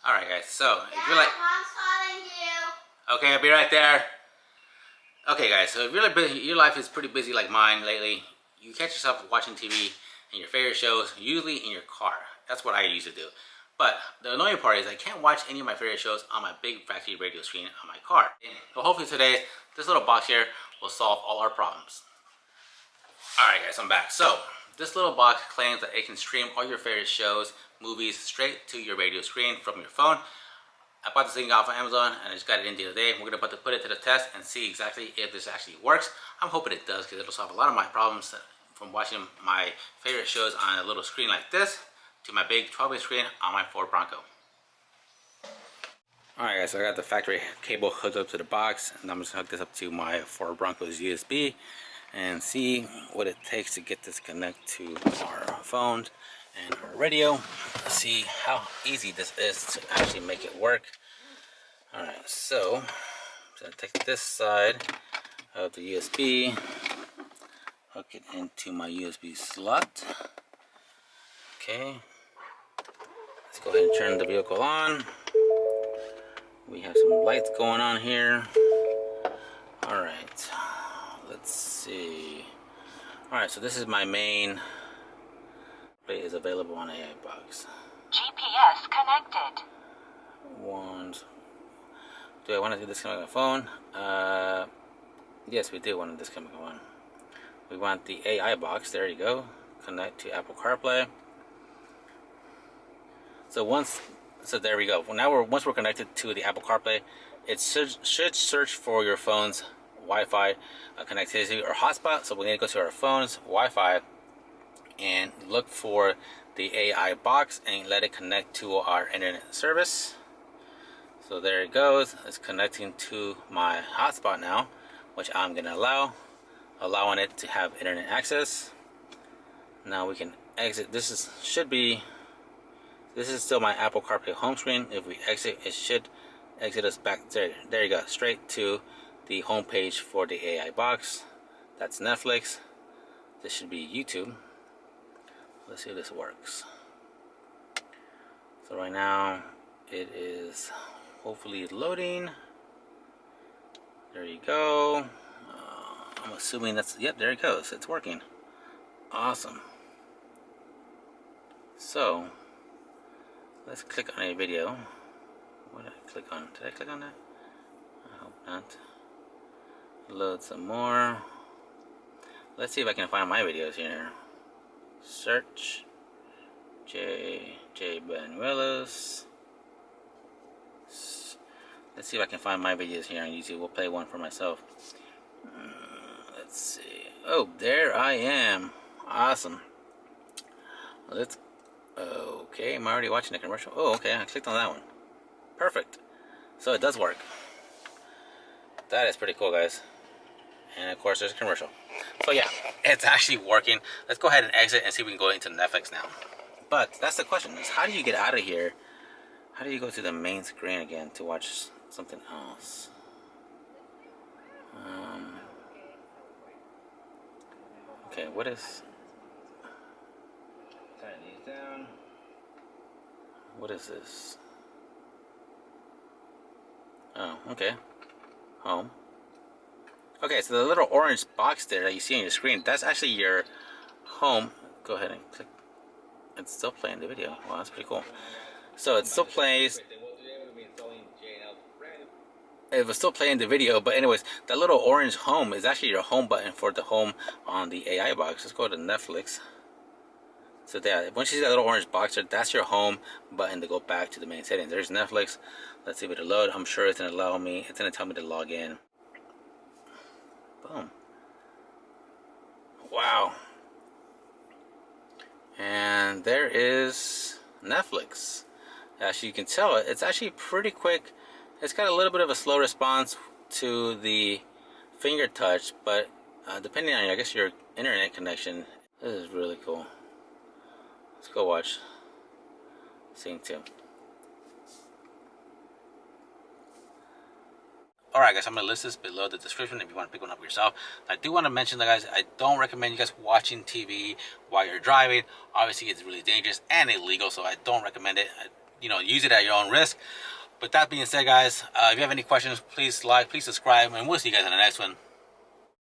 Alright guys, so if you're like, Mom's calling you. okay, I'll be right there. Okay guys, so if you're like, your life is pretty busy like mine lately, you catch yourself watching TV and your favorite shows, usually in your car. That's what I used to do. But the annoying part is I can't watch any of my favorite shows on my big factory radio screen on my car. So hopefully today, this little box here will solve all our problems. Alright guys, I'm back. So, this little box claims that it can stream all your favorite shows, movies, straight to your radio screen from your phone. I bought this thing off of Amazon and I just got it in the other day. We're going to put it to the test and see exactly if this actually works. I'm hoping it does because it'll solve a lot of my problems from watching my favorite shows on a little screen like this to my big 12-inch screen on my Ford Bronco. Alright guys, so I got the factory cable hooked up to the box and I'm just going to hook this up to my Ford Bronco's USB and see what it takes to get this connect to our phones and our radio. Let's see how easy this is to actually make it work. Alright, so I'm going to take this side of the USB, hook it into my USB slot. Okay, let's go ahead and turn the vehicle on. We have some lights going on here. Alright, let's see. Alright, so this is my main. It is available on AI box. GPS connected. Do I want to disconnect my phone? Yes, we do want to disconnect my phone. We want the AI box. There you go. Connect to Apple CarPlay. So there we go. Well, now once we're connected to the Apple CarPlay, it should search for your phone's Wi-Fi connectivity or hotspot. So we need to go to our phone's Wi-Fi and look for the AI box and let it connect to our internet service. So there it goes. It's connecting to my hotspot now, which I'm going to allowing it to have internet access. Now we can exit. This is still my Apple CarPlay home screen. If we exit, it should exit us back there. There you go, straight to the home page for the AI box. That's Netflix. This should be YouTube. Let's see if this works. So right now it is hopefully loading. There you go. I'm assuming that's, yep, there it goes. It's working. Awesome. So let's click on a video. What did I click on? Did I click on that? I hope not. Load some more. Let's see if I can find my videos here. Search J Banuelos. Let's see if I can find my videos here on YouTube. We'll play one for myself. Let's see. Oh, there I am. Awesome. Let's. Okay, I'm already watching the commercial. Oh, okay. I clicked on that one. Perfect. So it does work. That is pretty cool, guys. And of course, there's a commercial. So yeah, it's actually working. Let's go ahead and exit and see if we can go into Netflix now. But that's the question: is how do you get out of here? How do you go to the main screen again to watch something else? Okay, what is? Tighten these down. What is this? Oh, okay. Home. Okay, so the little orange box there that you see on your screen, that's actually your home. Go ahead and click. It's still playing the video. Wow, that's pretty cool. So it still plays. It was still playing the video, but anyways, that little orange home is actually your home button for the home on the AI box. Let's go to Netflix. So there, once you see that little orange box there, that's your home button to go back to the main settings. There's Netflix. Let's see if it'll load. I'm sure it's gonna allow me. It's gonna tell me to log in. Boom. Wow. And there is Netflix. As you can tell, it's actually pretty quick. It's got a little bit of a slow response to the finger touch, but depending on, I guess, your internet connection, this is really cool. Let's go watch Scene 2. Alright guys, I'm going to list this below the description if you want to pick one up yourself. I do want to mention that, guys, I don't recommend you guys watching TV while you're driving. Obviously, it's really dangerous and illegal, so I don't recommend it. use it at your own risk. But that being said, guys, if you have any questions, please like, please subscribe, and we'll see you guys in the next one.